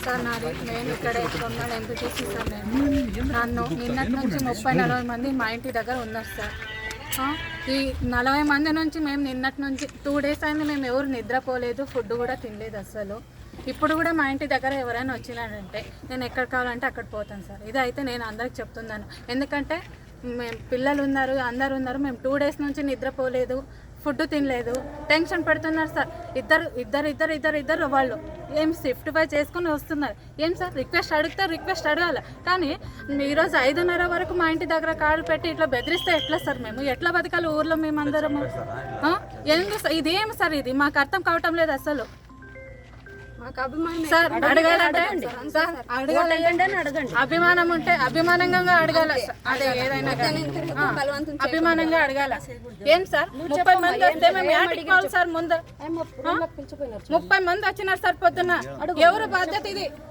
Sir నాది నేను ఇక్కడే కొన్నాను ఎంపీటీసీ సార్. నేను నన్ను నిన్నటి నుంచి 30-40 మంది మా ఇంటి దగ్గర ఉన్నారు సార్. ఈ 40 మంది నుంచి మేము నిన్నటి నుంచి 2 డేస్ అయింది, మేము ఎవరు నిద్రపోలేదు, ఫుడ్ కూడా తినలేదు అసలు. ఇప్పుడు కూడా మా ఇంటి దగ్గర ఎవరైనా వచ్చినారంటే నేను ఎక్కడ కావాలంటే అక్కడ పోతాను సార్. ఇదైతే నేను అందరికి చెప్తున్నాను. ఎందుకంటే మేము పిల్లలు ఉన్నారు, అందరు ఉన్నారు, మేము 2 డేస్ నుంచి నిద్రపోలేదు, ఫుడ్ తినలేదు, టెన్షన్ పెడుతున్నారు సార్. ఇద్దరు వాళ్ళు ఏం షిఫ్ట్ బై చేసుకుని వస్తున్నారు. ఏం సార్ రిక్వెస్ట్ అడగాలి. కానీ ఈరోజు 5:30 వరకు మా ఇంటి దగ్గర కాళ్ళు పెట్టి ఇట్లా బెదిరిస్తే ఎట్లా సార్? మేము ఎట్లా బతకాలి ఊర్లో మేమందరము? ఎందుకు ఇదేం సార్? ఇది మాకు అర్థం కావటం లేదు అసలు. సార్ అడగాలంటే అభిమానం ఉంటే అభిమానంగా అడగాల. అదే ఏదైనా అభిమానంగా అడగాల. ఏం సార్ 30 మంది వస్తే మేము యాటికి పోవాలి సార్? ముందు 30 మంది వచ్చినారు సార్ పొద్దున్న. ఎవరు బాధ్యత ఇది?